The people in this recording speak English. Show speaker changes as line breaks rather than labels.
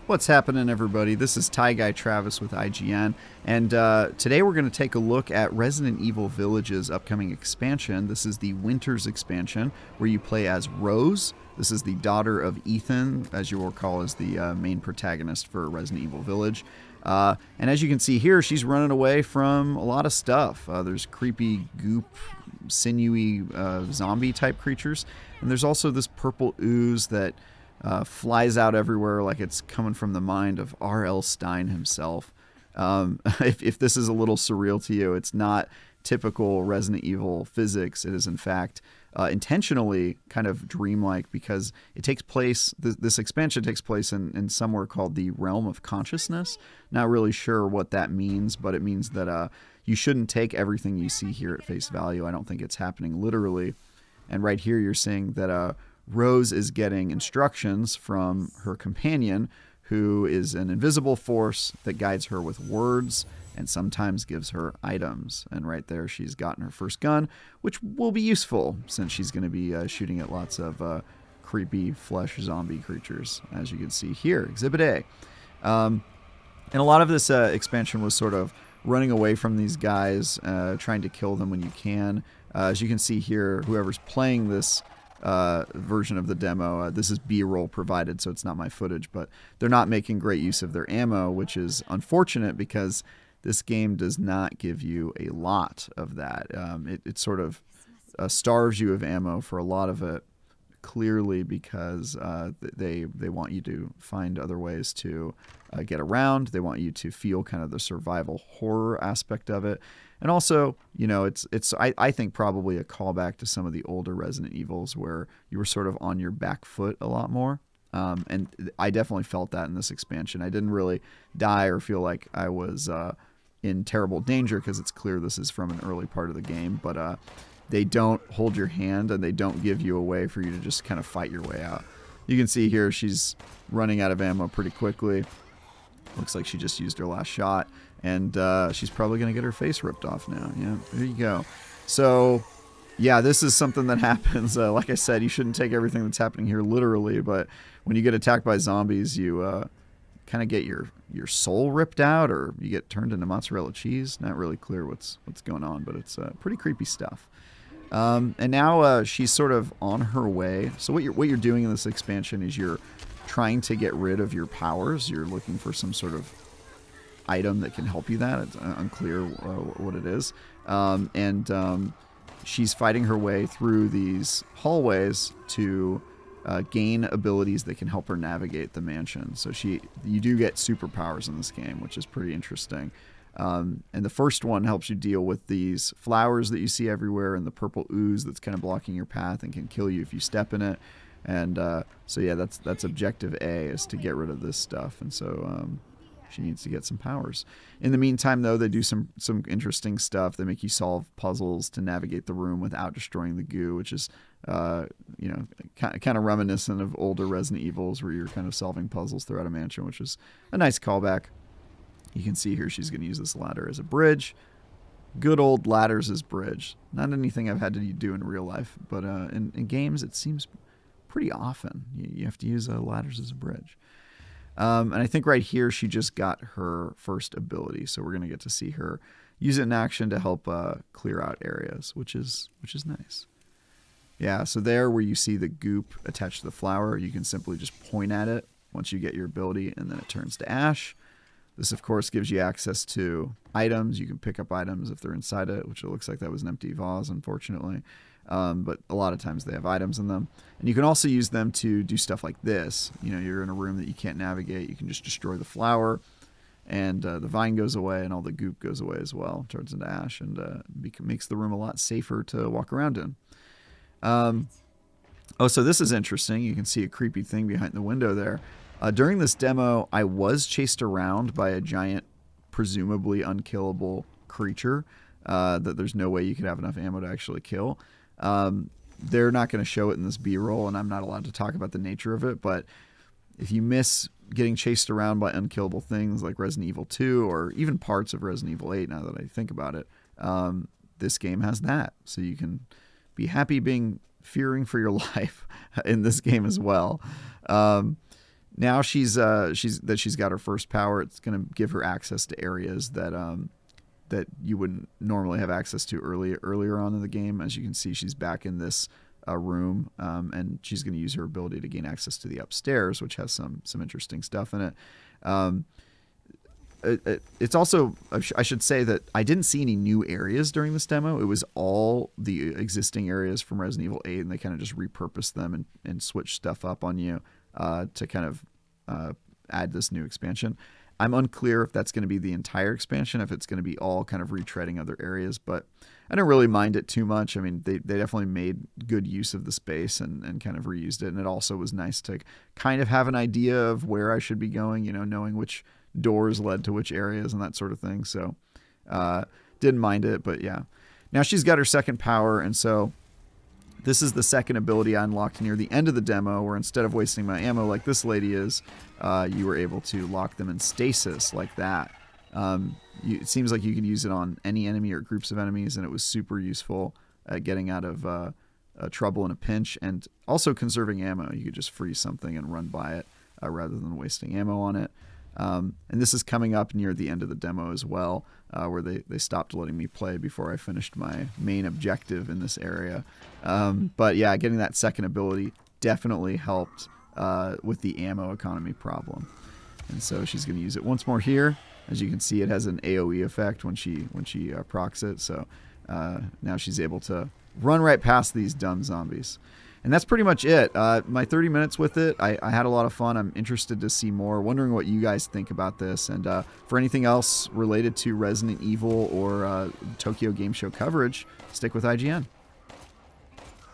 What's happening, everybody? This is Ty Guy Travis with IGN, and today we're going to take a look at Resident Evil Village's upcoming expansion. This is the Winter's expansion, where you play as Rose. This is the daughter of Ethan, as you will recall, is the main protagonist for Resident Evil Village. And as you can see here, she's running away from a lot of stuff. There's creepy, goop, sinewy zombie-type creatures, and there's also this purple ooze that flies out everywhere like it's coming from the mind of R.L. Stine himself. If this is a little surreal to you, it's not typical Resident Evil physics. It is, in fact, intentionally kind of dreamlike because it takes place, this expansion takes place in somewhere called the Realm of Consciousness. Not really sure what that means, but it means that you shouldn't take everything you see here at face value. I don't think it's happening literally. And right here you're seeing that Rose is getting instructions from her companion, who is an invisible force that guides her with words and sometimes gives her items. And right there, she's gotten her first gun, which will be useful since she's going to be shooting at lots of creepy flesh zombie creatures, as you can see here. Exhibit A. And a lot of this expansion was sort of running away from these guys, trying to kill them when you can. As you can see here, whoever's playing this version of the demo. This is B-roll provided, so it's not my footage, but they're not making great use of their ammo, which is unfortunate because this game does not give you a lot of that. It sort of starves you of ammo for a lot of it, clearly because they want you to find other ways to get around. They want you to feel kind of the survival horror aspect of it. And also, you know, I think probably a callback to some of the older Resident Evils where you were sort of on your back foot a lot more. And I definitely felt that in this expansion. I didn't really die or feel like I was in terrible danger because it's clear this is from an early part of the game. But they don't hold your hand and they don't give you a way for you to just kind of fight your way out. You can see here she's running out of ammo pretty quickly. Looks like she just used her last shot. And she's probably going to get her face ripped off now. Yeah, there you go. So, yeah, this is something that happens. Like I said, you shouldn't take everything that's happening here literally. But when you get attacked by zombies, you kind of get your soul ripped out, or you get turned into mozzarella cheese. Not really clear what's going on, but it's pretty creepy stuff. And now she's sort of on her way. So what you're doing in this expansion is you're trying to get rid of your powers. You're looking for some sort of item that can help you that. It's unclear what it is. She's fighting her way through these hallways to gain abilities that can help her navigate the mansion. So you do get superpowers in this game, which is pretty interesting. And the first one helps you deal with these flowers that you see everywhere and the purple ooze that's kind of blocking your path and can kill you if you step in it. And so yeah, that's objective A, is to get rid of this stuff. And so she needs to get some powers. In the meantime, though, they do some interesting stuff. They make you solve puzzles to navigate the room without destroying the goo, which is you know, kind of reminiscent of older Resident Evils where you're kind of solving puzzles throughout a mansion, which is a nice callback. You can see here she's going to use this ladder as a bridge. Good old ladders as bridge. Not anything I've had to do in real life, but in games it seems pretty often you have to use ladders as a bridge. And I think right here she just got her first ability, so we're going to get to see her use it in action to help clear out areas, which is nice. Yeah, so there where you see the goop attached to the flower, you can simply just point at it once you get your ability, and then it turns to ash. This, of course, gives you access to items. You can pick up items if they're inside it, which it looks like that was an empty vase, unfortunately. But a lot of times they have items in them. And you can also use them to do stuff like this. You know, you're in a room that you can't navigate. You can just destroy the flower, and the vine goes away, and all the goop goes away as well. Turns into ash, and makes the room a lot safer to walk around in. Oh, so this is interesting. You can see a creepy thing behind the window there. During this demo, I was chased around by a giant, presumably unkillable creature that there's no way you could have enough ammo to actually kill. They're not going to show it in this B-roll, and I'm not allowed to talk about the nature of it, but if you miss getting chased around by unkillable things like Resident Evil 2 or even parts of Resident Evil 8, now that I think about it, this game has that. So you can be happy fearing for your life in this game as well. now she's got her first power. It's going to give her access to areas that you wouldn't normally have access to earlier on in the game. As you can see, she's back in this room, and she's going to use her ability to gain access to the upstairs, which has some interesting stuff in it. It's also, I should say that I didn't see any new areas during this demo. It was all the existing areas from Resident Evil 8, and they kind of just repurposed them and switched stuff up on you to kind of add this new expansion. I'm unclear if that's going to be the entire expansion, if it's going to be all kind of retreading other areas, but I don't really mind it too much. I mean, they definitely made good use of the space and kind of reused it, and it also was nice to kind of have an idea of where I should be going, you know, knowing which doors led to which areas and that sort of thing. So didn't mind it, but yeah. Now she's got her second power, and so this is the second ability I unlocked near the end of the demo, where instead of wasting my ammo like this lady is, you were able to lock them in stasis like that. It seems like you can use it on any enemy or groups of enemies, and it was super useful at getting out of trouble in a pinch, and also conserving ammo. You could just freeze something and run by it rather than wasting ammo on it. And this is coming up near the end of the demo as well, where they stopped letting me play before I finished my main objective in this area. But yeah, getting that second ability definitely helped with the ammo economy problem. And so she's going to use it once more here. As you can see, it has an AoE effect when she procs it. So now she's able to run right past these dumb zombies. And that's pretty much it. My 30 minutes with it, I had a lot of fun. I'm interested to see more. Wondering what you guys think about this. And for anything else related to Resident Evil or Tokyo Game Show coverage, stick with IGN.